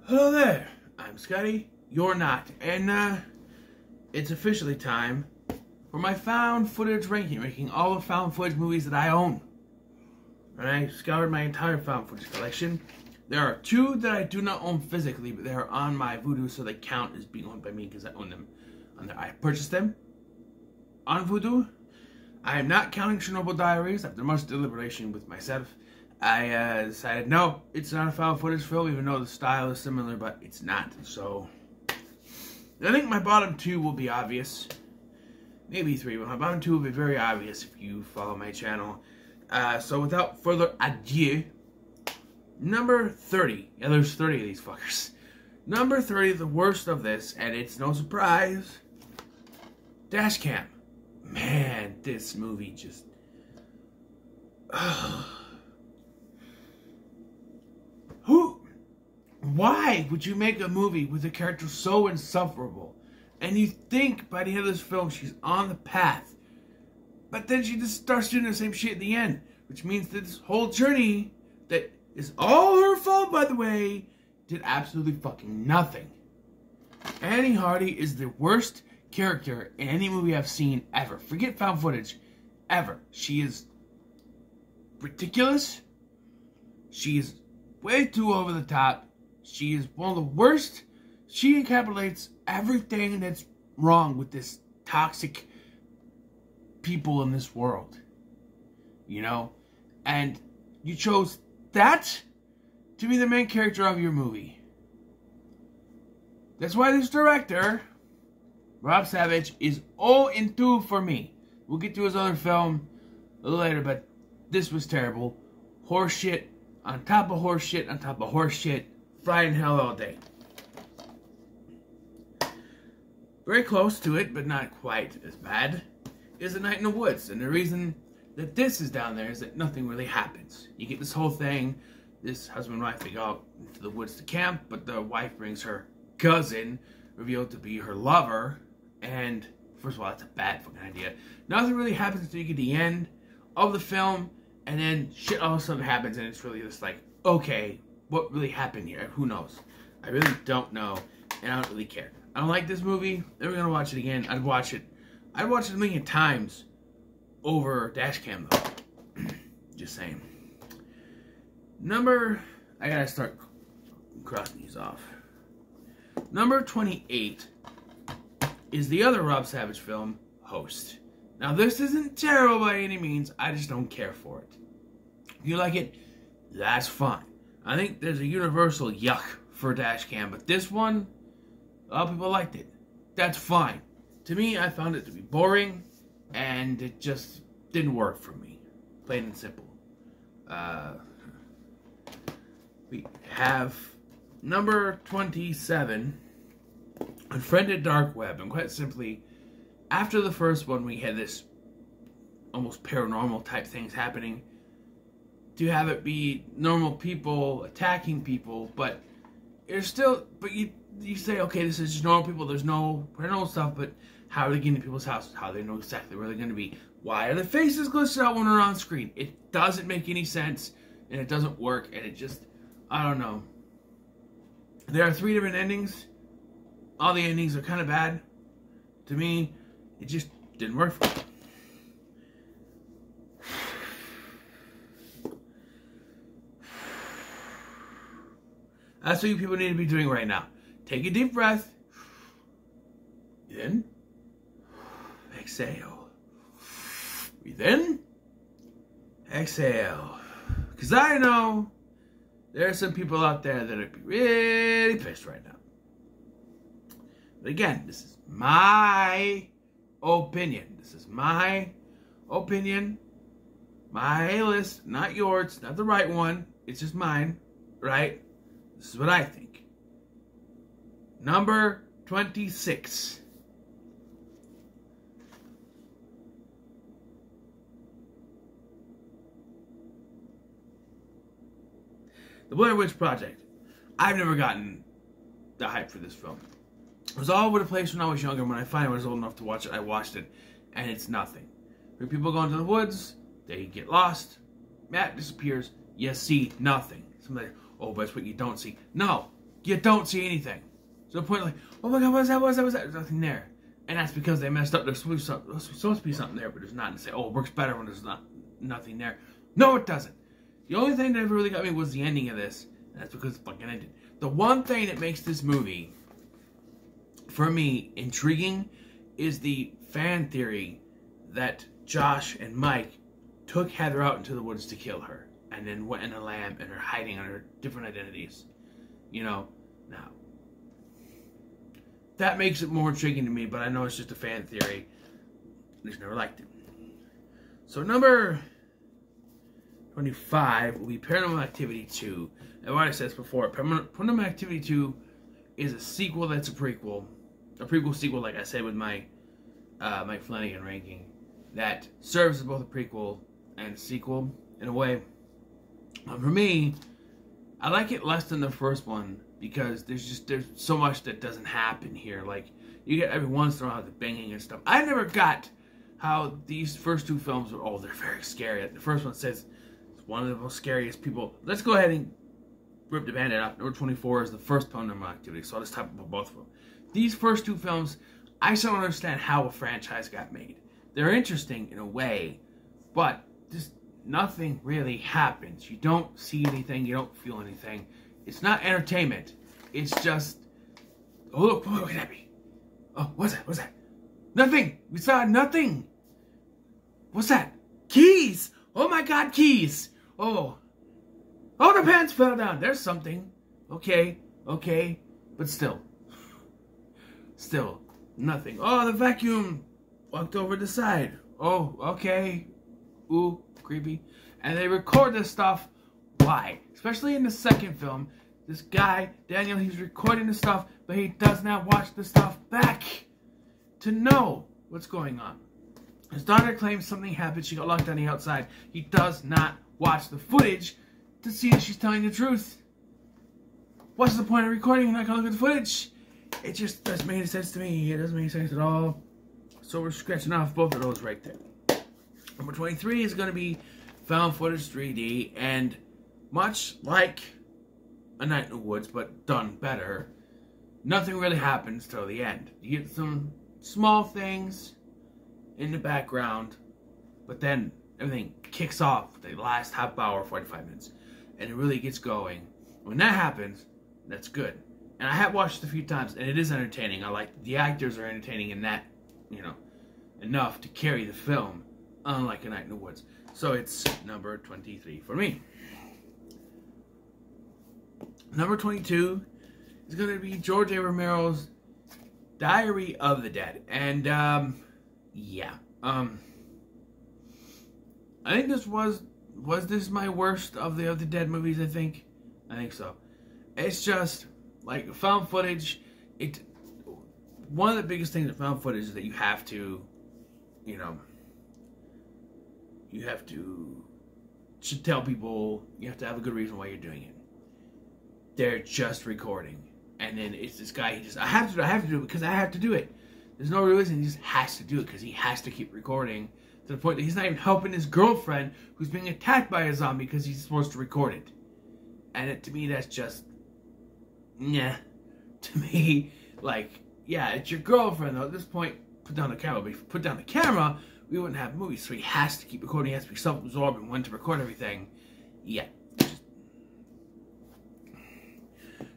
Hello there, I'm Scotty, you're not, and it's officially time for my found footage ranking all the found footage movies that I own. And I scoured my entire found footage collection. There are two that I do not own physically, but they are on my Vudu, so they count as being owned by me because I own them on there. I purchased them on Vudu. I am not counting Chernobyl Diaries. After much deliberation with myself, I decided, no, it's not a found footage film, even though the style is similar, but it's not. So, I think my bottom two will be obvious. Maybe three, but my bottom two will be very obvious if you follow my channel. So without further ado, number 30. Yeah, there's 30 of these fuckers. Number 30, the worst of this, and it's no surprise, Dashcam. Man, this movie just... Why would you make a movie with a character so insufferable? And you think by the end of this film she's on the path. But then she just starts doing the same shit at the end. Which means that this whole journey, that is all her fault by the way, did absolutely fucking nothing. Annie Hardy is the worst character in any movie I've seen ever. Forget found footage. Ever. She is ridiculous. She is way too over the top. She is one of the worst. She encapsulates everything that's wrong with this toxic people in this world. You know? And you chose that to be the main character of your movie. That's why this director, Rob Savage, is 0-2 for me. We'll get to his other film a little later, but this was terrible. Horse shit on top of horse shit on top of horse shit. Fried in hell all day. Very close to it, but not quite as bad, is A Night in the Woods. And the reason that this is down there is that nothing really happens. You get this whole thing, this husband and wife, they go out into the woods to camp, but the wife brings her cousin, revealed to be her lover, and first of all, that's a bad fucking idea. Nothing really happens until you get to the end of the film, and then shit all of a sudden happens, and it's really just like, okay, what really happened here? Who knows? I really don't know, and I don't really care. I don't like this movie. Never gonna watch it again. I'd watch it a million times over Dashcam, though. Just saying. I gotta start crossing these off. Number 28 is the other Rob Savage film, Host. Now, this isn't terrible by any means. I just don't care for it. If you like it, that's fine. I think there's a universal yuck for Dashcam, but this one, a lot of people liked it. That's fine. To me, I found it to be boring, and it just didn't work for me. Plain and simple. We have number 27, Unfriended Dark Web, and quite simply, after the first one, we had this almost paranormal type things happening. To have it be normal people attacking people, but it's still, but you say, okay, this is just normal people, there's no paranormal stuff, but how are they getting to people's houses? How do they know exactly where they're going to be? Why are the faces glitched out when they're on screen? It doesn't make any sense, and it doesn't work, and it just, I don't know. There are 3 different endings. All the endings are kind of bad. To me, it just didn't work for me. That's what you people need to be doing right now. Take a deep breath. Breathe in. Exhale. Breathe in. Exhale. Because I know there are some people out there that would be really pissed right now. But again, this is my opinion. This is my opinion. My list, not yours, not the right one. It's just mine, right? This is what I think. Number 26. The Blair Witch Project. I've never gotten the hype for this film. It was all over the place when I was younger. When I finally was old enough to watch it, I watched it, and it's nothing. When people go into the woods, they get lost. Matt disappears. You see nothing. Somebody, oh, but that's what you don't see. No, you don't see anything. So the point, like, oh my God, what's that? What's that? What's that? There's nothing there. And that's because they messed up. There's supposed to be something there, but there's not. And say, oh, it works better when there's nothing there. No, it doesn't. The only thing that ever really got me was the ending of this. And that's because it fucking ended. The one thing that makes this movie, for me, intriguing is the fan theory that Josh and Mike took Heather out into the woods to kill her. And then went in a lamb and are hiding under different identities. You know, now. That makes it more intriguing to me, but I know it's just a fan theory. I just never liked it. So number 25 will be Paranormal Activity 2. And what I said before, Paranormal Activity 2 is a sequel that's a prequel. A prequel sequel, like I said with my Mike Flanagan ranking, that serves as both a prequel and a sequel in a way. For me, I like it less than the first one because there's so much that doesn't happen here. Like, you get every once in a while the banging and stuff. I never got how these first two films were, oh, they're very scary. The first one says it's one of the most scariest people. Let's go ahead and rip the band-aid off. Number 24 is the first Paranormal Activity, so I'll just talk about both of them. These first two films, I still don't understand how a franchise got made. They're interesting in a way, but just nothing really happens. You don't see anything, you don't feel anything. It's not entertainment. It's just, oh look, what could that be? Oh, what's that? What's that? Nothing. We saw nothing. What's that? Keys. Oh my God, keys. Oh, the pants fell down. There's something. Okay, but still, nothing. Oh, the vacuum walked over the side. Oh, okay. Ooh, creepy. And they record this stuff. Why? Especially in the second film, this guy, Daniel, he's recording the stuff, but he does not watch the stuff back to know what's going on. His daughter claims something happened, she got locked on the outside. He does not watch the footage to see if she's telling the truth. What's the point of recording? You're not going to look at the footage. It just doesn't make any sense to me. It doesn't make sense at all. So we're scratching off both of those right there. Number 23 is going to be found footage 3D, and much like A Night in the Woods, but done better, nothing really happens till the end. You get some small things in the background, but then everything kicks off the last half hour, 45 minutes, and it really gets going. When that happens, that's good. And I have watched it a few times, and it is entertaining. I like the actors are entertaining in that, you know, enough to carry the film, unlike A Night in the Woods. So it's number 23 for me. Number 22 is going to be George A. Romero's Diary of the Dead. And, yeah. I think this was this my worst of the Dead movies, I think so. It's just, like, found footage, one of the biggest things with found footage is that you have to, you know, should tell people, you have to have a good reason why you're doing it. They're just recording. And then it's this guy, I have to do it because I have to do it. There's no reason, he just has to do it because he has to keep recording to the point that he's not even helping his girlfriend who's being attacked by a zombie because he's supposed to record it. And to me, that's just, yeah. To me, like, yeah, it's your girlfriend though. At this point, put down the camera. But if you put down the camera, we wouldn't have movies. So he has to keep recording. He has to be self-absorbed and when to record everything. Yeah.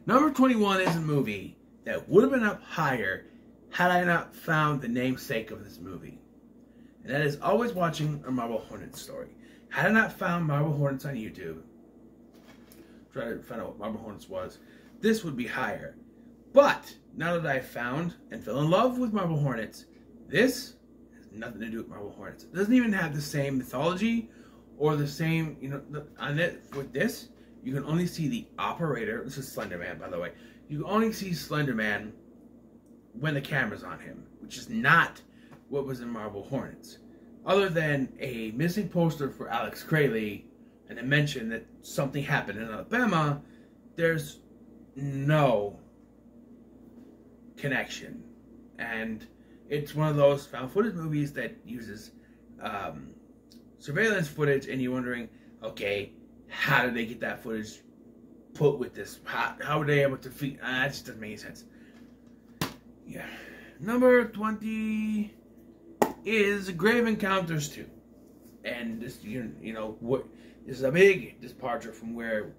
Number 21 is a movie that would have been up higher had I not found the namesake of this movie. And that is Always Watching a Marble Hornets Story. Had I not found Marble Hornets on YouTube, try to find out what Marble Hornets was, this would be higher. But now that I've found and fell in love with Marble Hornets, this has nothing to do with Marble Hornets. It doesn't even have the same mythology or the same, you know, on it with this. You can only see the operator. This is Slender Man, by the way. You can only see Slender Man when the camera's on him, which is not what was in Marble Hornets. Other than a missing poster for Alex Crayley and a mention that something happened in Alabama, there's no connection. And it's one of those found footage movies that uses surveillance footage, and you're wondering, okay, how did they get that footage put with this? How were they able to defeat? That just doesn't make any sense. Yeah. Number 20 is Grave Encounters 2. And this, you know, what this is a big departure from where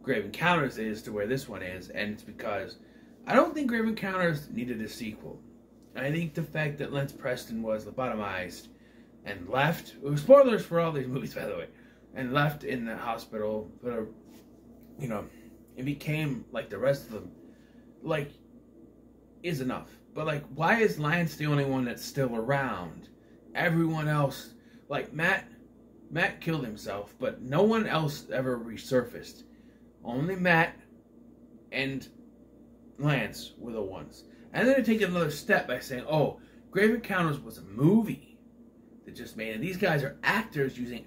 Grave Encounters is to where this one is, and it's because I don't think Grave Encounters needed a sequel. I think the fact that Lance Preston was lobotomized and left, it was spoilers for all these movies, by the way, and left in the hospital, but, you know, it became, like, the rest of them, like, is enough. But, like, why is Lance the only one that's still around? Everyone else, like, Matt killed himself, but no one else ever resurfaced. Only Matt and Lance were the ones. And then they take another step by saying, oh, Grave Encounters was a movie that just made it. These guys are actors using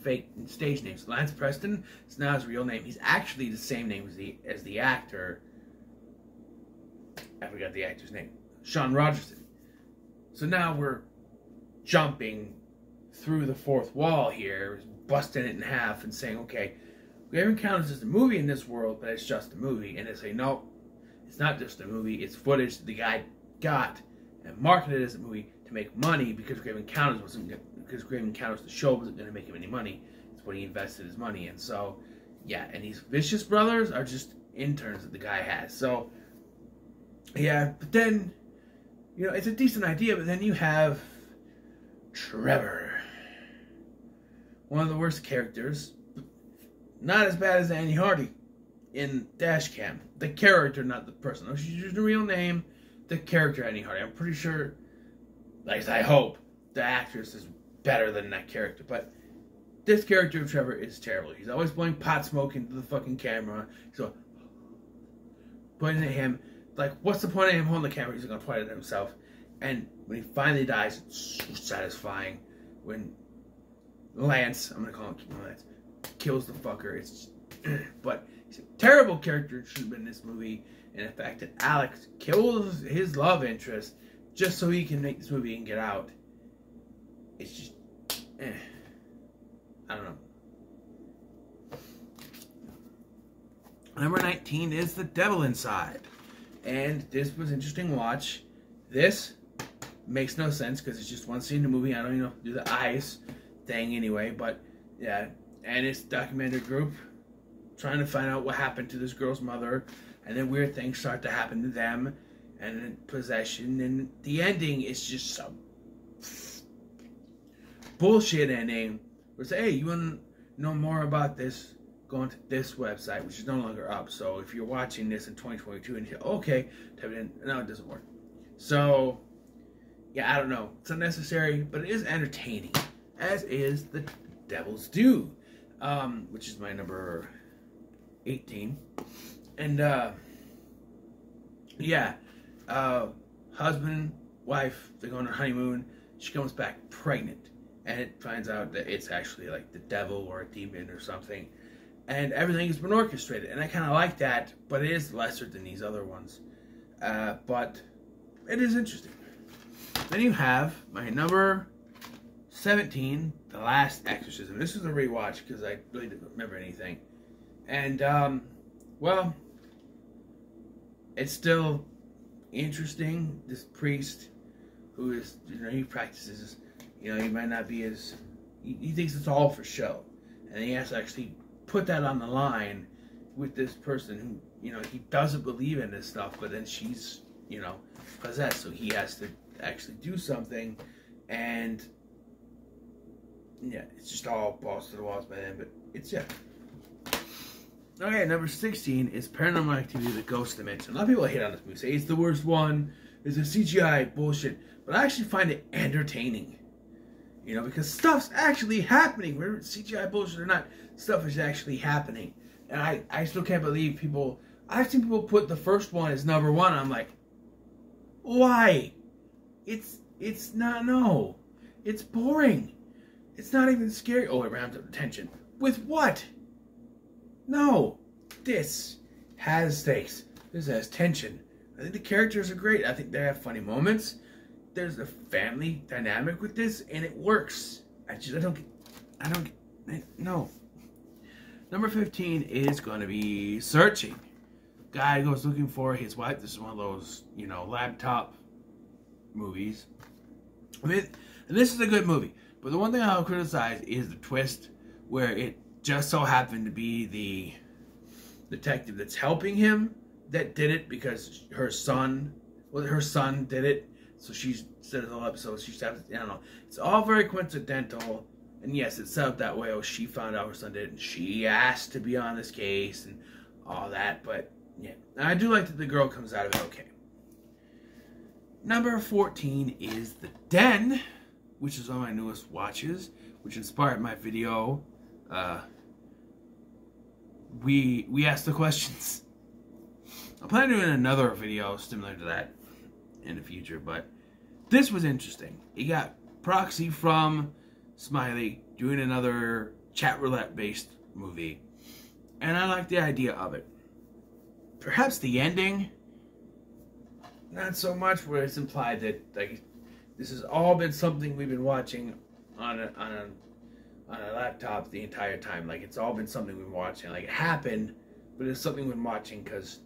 fake stage names. Lance Preston is not his real name. He's actually the same name as the actor. I forgot the actor's name. Sean Rogerson. So now we're jumping through the fourth wall here, busting it in half and saying, okay, Grave Encounters is a movie in this world, but it's just a movie. And they say, no, it's not just a movie. It's footage that the guy got and marketed as a movie to make money because Grave Encounters the show wasn't going to make him any money. It's what he invested his money in. So, yeah, and these Vicious Brothers are just interns that the guy has. So, yeah, but then, you know, it's a decent idea, but then you have Trevor. One of the worst characters. Not as bad as Annie Hardy in Dashcam. The character, not the person. No, she's using the real name. The character, Annie Hardy. I'm pretty sure, at least I hope, the actress is better than that character. But this character of Trevor is terrible. He's always blowing pot smoke into the fucking camera. So, pointing at him. Like, what's the point of him holding the camera? He's going to point it at himself. And when he finally dies, it's so satisfying. When Lance, I'm going to call him Lance, kills the fucker. It's but he's a terrible character. It should have been in this movie. And the fact that Alex kills his love interest just so he can make this movie and get out, it's just I don't know. Number 19 is The Devil Inside. And this was an interesting watch. This makes no sense because it's just one scene in the movie. I don't even know do the eyes thing anyway, but yeah. And it's a documentary group trying to find out what happened to this girl's mother, and then weird things start to happen to them, and then possession, and the ending is just some bullshit ending. Where it's, hey, you want to know more about this? Go onto this website, which is no longer up. So if you're watching this in 2022 and you say, okay, type it in, no, it doesn't work. So, yeah, I don't know. It's unnecessary, but it is entertaining, as is The Devil's Due. Which is my number 18. And, yeah, husband, wife, they go on their honeymoon. She comes back pregnant, and it finds out that it's actually like the devil or a demon or something. And everything has been orchestrated, and I kind of like that, but it is lesser than these other ones. But it is interesting. Then you have my number 17, The Last Exorcism. This is a rewatch because I really didn't remember anything. And, well, it's still interesting. This priest who is, you know, he practices, you know, he might not be as, he thinks it's all for show. And he has to actually put that on the line with this person who, you know, he doesn't believe in this stuff, but then she's, you know, possessed. So he has to actually do something. And yeah, it's just all balls to the walls by then, but it's, yeah. Okay, number 16 is Paranormal Activity, The Ghost Dimension. A lot of people hate on this movie, say it's the worst one, it's a CGI bullshit, but I actually find it entertaining. You know, because stuff's actually happening, whether it's CGI bullshit or not, stuff is actually happening. And I still can't believe people, I've seen people put the first one as number 1, I'm like, why? It's not, no. It's boring. It's not even scary. Oh, it ramps up the tension. With what? No. This has stakes. This has tension. I think the characters are great. I think they have funny moments. There's a family dynamic with this, and it works. No. Number 15 is going to be Searching. Guy goes looking for his wife. This is one of those, you know, laptop movies. I mean, and this is a good movie. But the one thing I'll criticize is the twist, where it just so happened to be the detective that's helping him that did it, because her son did it. So she's set it all up. So she's, I don't know. It's all very coincidental. And yes, it's set up that way. Oh, she found out her son did it, and she asked to be on this case and all that. But yeah, and I do like that the girl comes out of it okay. Number 14 is The Den, which is one of my newest watches, which inspired my video. We asked the questions. I'm planning on doing another video similar to that in the future, but this was interesting. You got Proxy from Smiley doing another chat roulette based movie, and I like the idea of it. Perhaps the ending, not so much, where it's implied that like this has all been something we've been watching on a laptop the entire time. Like it's all been something we've been watching. Like it happened, but it's something we've been watching because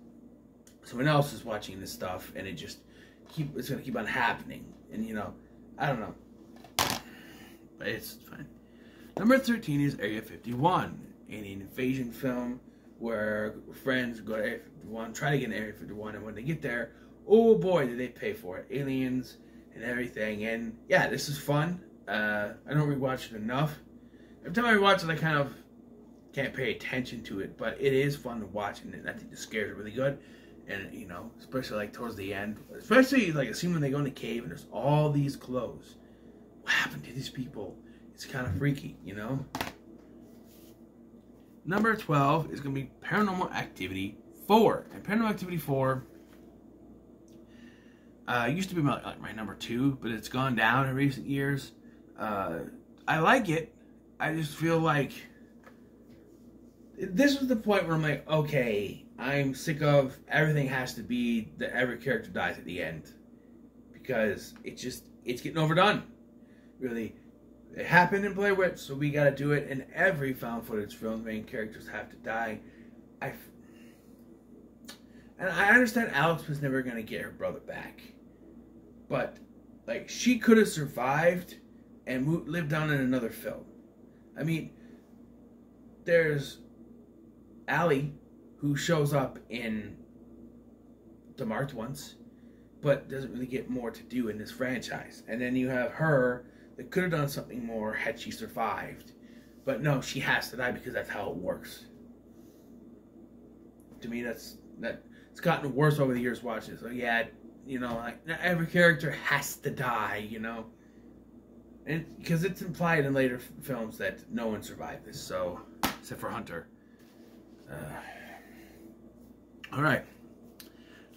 someone else is watching this stuff, and it's gonna keep on happening. And you know, I don't know. But it's fine. Number 13 is Area 51, an invasion film where friends go to Area 51, try to get in Area 51, and when they get there, oh boy, do they pay for it. Aliens and everything. And yeah, this is fun. I don't rewatch it enough. Every time I rewatch it, I kind of can't pay attention to it, but it is fun to watch, and I think the scares are really good. And, you know, especially like towards the end, especially like a scene when they go in the cave and there's all these clothes. What happened to these people? It's kind of freaky, you know? Number 12 is going to be Paranormal Activity 4. And Paranormal Activity 4 used to be my number 2, but it's gone down in recent years. I like it. I just feel like this was the point where I'm like, okay, I'm sick of everything has to be that every character dies at the end, because it's getting overdone. Really, it happened in Blair Witch, so we got to do it in every found footage film. Main characters have to die. And I understand Alex was never going to get her brother back, but like she could have survived and lived on in another film. I mean, there's Allie, who shows up in The Marked Ones, but doesn't really get more to do in this franchise. And then you have her that could have done something more had she survived. But no, she has to die because that's how it works. To me, it's gotten worse over the years watching it. So yeah, you know, like not every character has to die, you know. And because it's implied in later films that no one survived this, so except for Hunter. All right.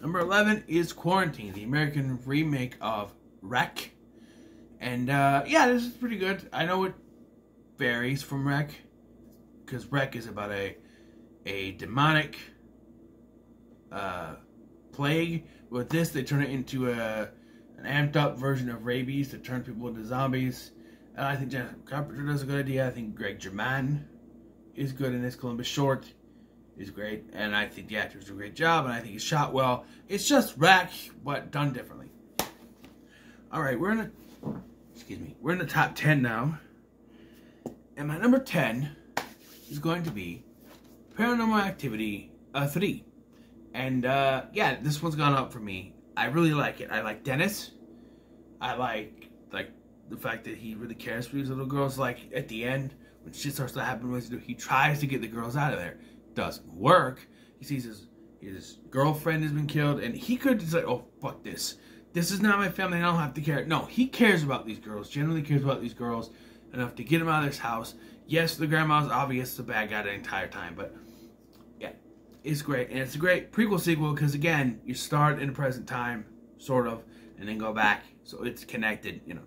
Number 11 is Quarantine, the American remake of Wreck. And yeah, this is pretty good. I know it varies from Wreck, because Wreck is about a demonic plague. With this, they turn it into an amped up version of rabies to turn people into zombies. And I think Jennifer Carpenter does a good idea. I think Greg Germann is good in this. Columbus Short is great, and I think the actors do a great job, and I think it's shot well. It's just Wreck, but done differently. All right, we're in the top 10 now, and my number 10 is going to be Paranormal Activity 3, and yeah, this one's gone up for me. I really like it. I like Dennis. I like the fact that he really cares for these little girls. Like at the end, when shit starts to happen, he tries to get the girls out of there. Doesn't work. He sees his girlfriend has been killed, and he could just like, oh fuck this. This is not my family. I don't have to care. No, he cares about these girls. Generally cares about these girls enough to get them out of this house. Yes, the grandma's obvious the bad guy the entire time, but yeah, it's great, and it's a great prequel sequel because again, you start in the present time, sort of, and then go back, so it's connected, you know.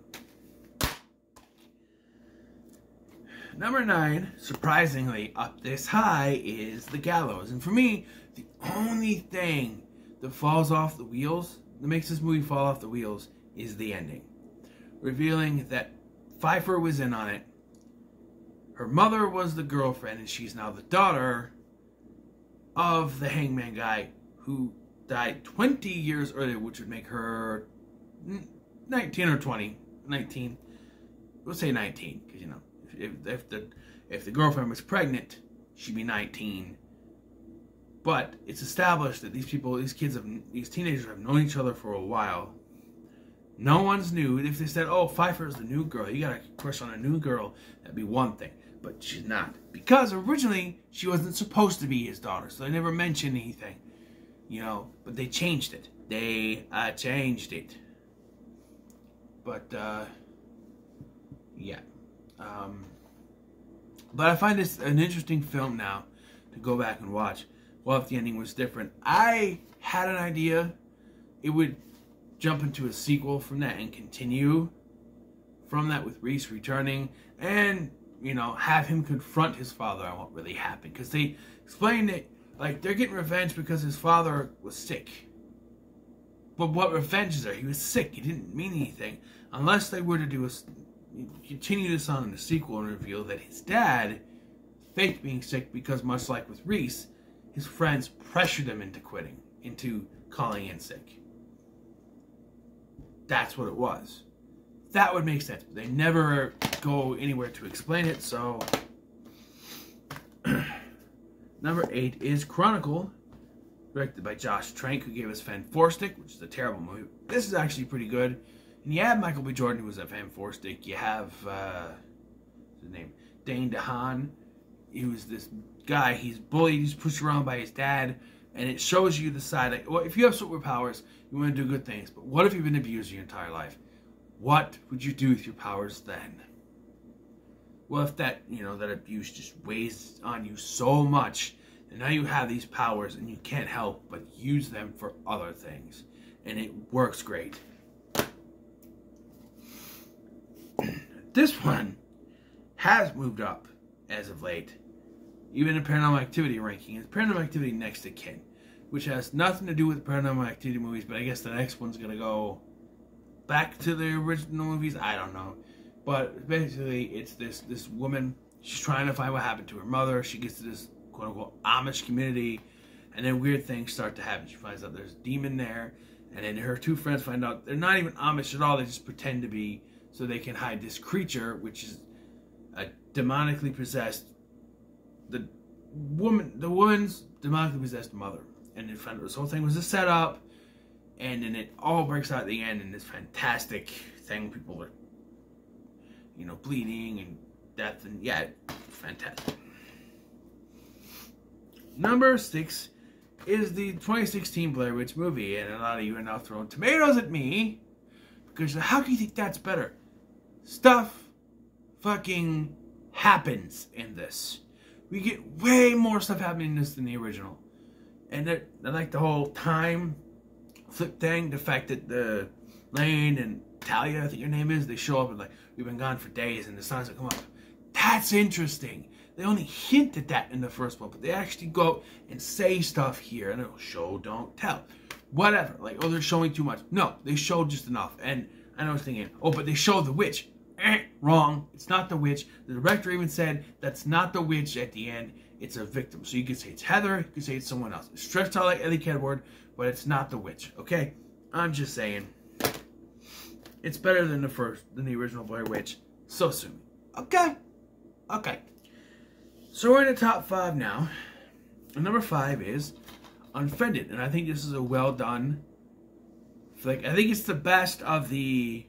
Number 9, surprisingly up this high, is The Gallows. And for me, the only thing that falls off the wheels, that makes this movie fall off the wheels, is the ending. Revealing that Pfeiffer was in on it, her mother was the girlfriend, and she's now the daughter of the hangman guy who died 20 years earlier, which would make her 19 or 20. 19. We'll say 19, because, you know, if the girlfriend was pregnant, she'd be 19. But it's established that these teenagers have known each other for a while. No one's new. If they said, oh, Pfeiffer's the new girl, you got a crush on a new girl, that'd be one thing. But she's not. Because originally, she wasn't supposed to be his daughter, so they never mentioned anything. You know, but they changed it. They changed it. But, yeah. But I find this an interesting film now to go back and watch. Well, if the ending was different. I had an idea it would jump into a sequel from that and continue from that with Reese returning and, you know, have him confront his father on what really happened. Because they explained it like they're getting revenge because his father was sick. But what revenge is there? He was sick. He didn't mean anything. Unless they were to continue this on in the sequel and reveal that his dad faked being sick because, much like with Reese, his friends pressured him into quitting, into calling in sick. That's what it was. That would make sense. But they never go anywhere to explain it, so... Number 8 is Chronicle, directed by Josh Trank, who gave us Fan Four Stick, which is a terrible movie. This is actually pretty good. And you have Michael B. Jordan, who was at Fan Four Stick. You have, what's his name? Dane DeHaan. He was this guy. He's bullied. He's pushed around by his dad. And it shows you the side. Like, well, if you have superpowers, you want to do good things. But what if you've been abused your entire life? What would you do with your powers then? Well, if that, you know, that abuse just weighs on you so much, and now you have these powers and you can't help but use them for other things. And it works great. This one has moved up as of late. Even in Paranormal Activity ranking, it's Paranormal Activity Next to Kin, which has nothing to do with Paranormal Activity movies, but I guess the next one's going to go back to the original movies. I don't know. But basically, it's this woman. She's trying to find what happened to her mother. She gets to this quote-unquote Amish community, and then weird things start to happen. She finds out there's a demon there, and then her two friends find out they're not even Amish at all. They just pretend to be so they can hide this creature, which is a demonically possessed... The woman's demonically possessed mother. And they found out this whole thing was a setup, and then it all breaks out at the end in this fantastic thing. People are, you know, bleeding and death, and yeah, fantastic. Number 6 is the 2016 Blair Witch movie, and a lot of you are now throwing tomatoes at me because how can you think that's better? Stuff fucking happens in this. We get way more stuff happening in this than the original. And I like the whole time flip thing, the fact that the Lane and Talia, I think your name is, they show up and like, we've been gone for days and the signs that come up. That's interesting. They only hint at that in the first one, but they actually go and say stuff here, and they'll show, don't tell. Whatever. Like, oh, they're showing too much. No, they showed just enough. And I was thinking, oh, but they showed the witch. Wrong. It's not the witch. The director even said that's not the witch at the end. It's a victim. So you could say it's Heather. You could say it's someone else. It's stretched out like Ellie Kedward, but it's not the witch. Okay? I'm just saying. It's better than the original Blair Witch. So soon. Okay? Okay. So we're in the top 5 now. And number 5 is Unfriended. And I think this is a well done flick. I think it's the best of the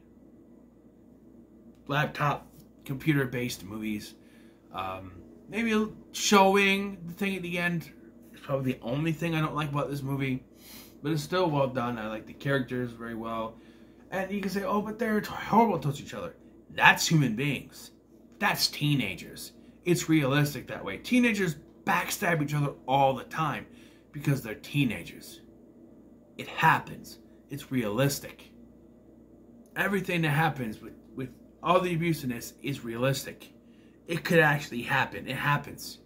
laptop computer-based movies. Maybe showing the thing at the end is probably the only thing I don't like about this movie. But it's still well done. I like the characters very well. And you can say, oh, but they're horrible towards each other. That's human beings. That's teenagers. It's realistic that way. Teenagers backstab each other all the time because they're teenagers. It happens. It's realistic. Everything that happens with all the abusiveness is realistic. It could actually happen. It happens.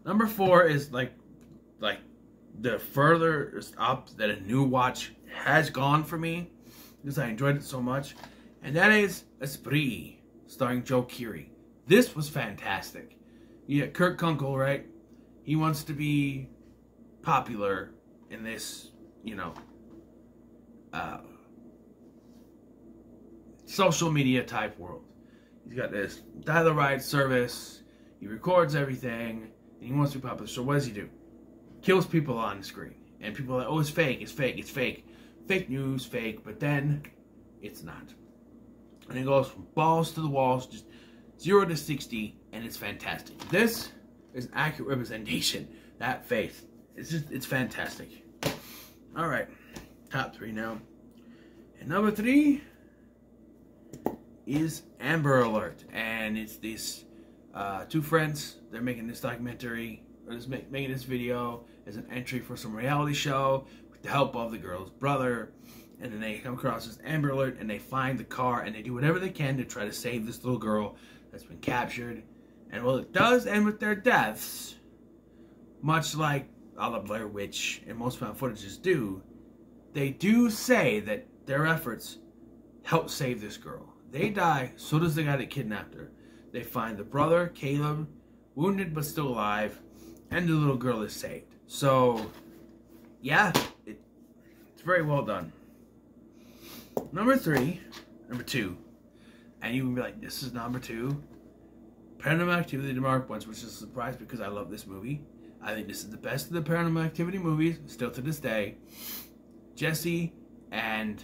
Number 4 is like the furthest up that a new watch has gone for me because I enjoyed it so much And that is Esprit, starring Joe Keery. This was fantastic. You got Kurt Kunkel, right? He wants to be popular in this, you know, social media type world. He's got this dial-a-ride service. He records everything, and he wants to be popular. So what does he do? Kills people on the screen. And people are like, oh, it's fake, it's fake, it's fake. Fake news, fake. But then, it's not. And it goes from balls to the walls, just 0 to 60, and it's fantastic. This is an accurate representation. That faith. It's fantastic. Alright. Top 3 now. And number 3 is Amber Alert. And it's these 2 friends. They're making this documentary, or just making this video as an entry for some reality show with the help of the girl's brother. And then they come across this Amber Alert, and they find the car, and they do whatever they can to try to save this little girl that's been captured. And while it does end with their deaths, much like a la Blair Witch and most found footages do, they do say that their efforts help save this girl. They die, so does the guy that kidnapped her. They find the brother, Caleb, wounded but still alive, and the little girl is saved. So, yeah, it's very well done. Number 2, and you would be like, this is number 2. Paranormal Activity, The Marked Ones, which is a surprise because I love this movie. I think this is the best of the Paranormal Activity movies, still to this day. Jesse and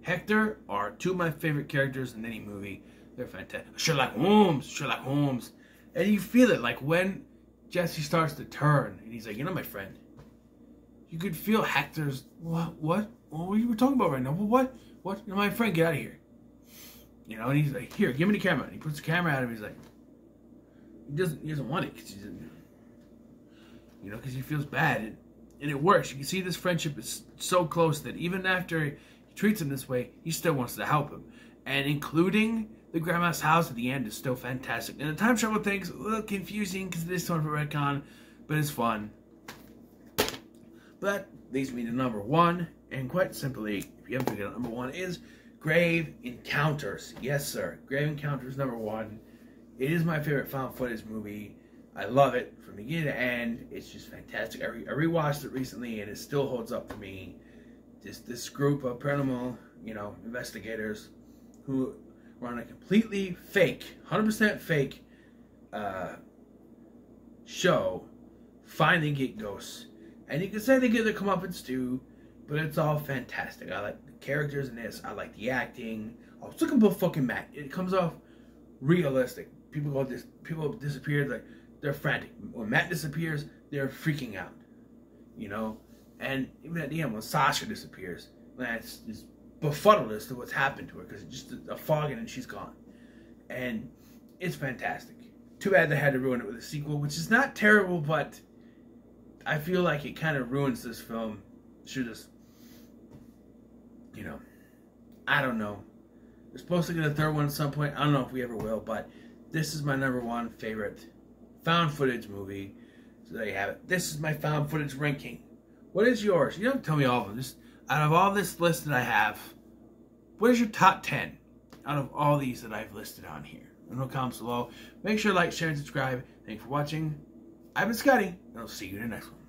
Hector are 2 of my favorite characters in any movie. They're fantastic. Sherlock Holmes. And you feel it, like when Jesse starts to turn, and he's like, you're not my friend. You could feel Hector's, what were you talking about right now? What? You're my friend, get out of here. You know, and he's like, here, give me the camera. And he puts the camera at him, he's like, he doesn't want it, because he's, you know, because he feels bad. And it works. You can see this friendship is so close that even after he treats him this way, he still wants to help him. And including the grandma's house at the end is still fantastic. And the time travel thing's a little confusing because it is sort of a retcon, but it's fun. But leads me to number 1, and quite simply, if you haven't figured out, number 1 is Grave Encounters. Yes, sir. Grave Encounters, number 1. It is my favorite found footage movie. I love it from beginning to end. It's just fantastic. I rewatched it recently, and it still holds up for me. This group of paranormal, you know, investigators who were on a completely fake, 100% fake show, finally get ghosts. And you can say they get their comeuppance too, but it's all fantastic. I like the characters in this. I like the acting. I was looking for fucking Matt. It comes off realistic. People disappear, like they're frantic. When Matt disappears, they're freaking out. You know? And even at the end, when Sasha disappears, Matt's just befuddled as to what's happened to her because it's just a fog and she's gone. And it's fantastic. Too bad they had to ruin it with a sequel, which is not terrible, but I feel like it kind of ruins this film. Should just, you know, I don't know. We're supposed to get a 3rd one at some point. I don't know if we ever will, but this is my number 1 favorite found footage movie. So there you have it. This is my found footage ranking. What is yours? You don't tell me all of them. Just out of all this list that I have, what is your top 10 out of all these that I've listed on here? In the comments below. Make sure to like, share, and subscribe. Thanks for watching. I've been Scotty, and I'll see you in the next one.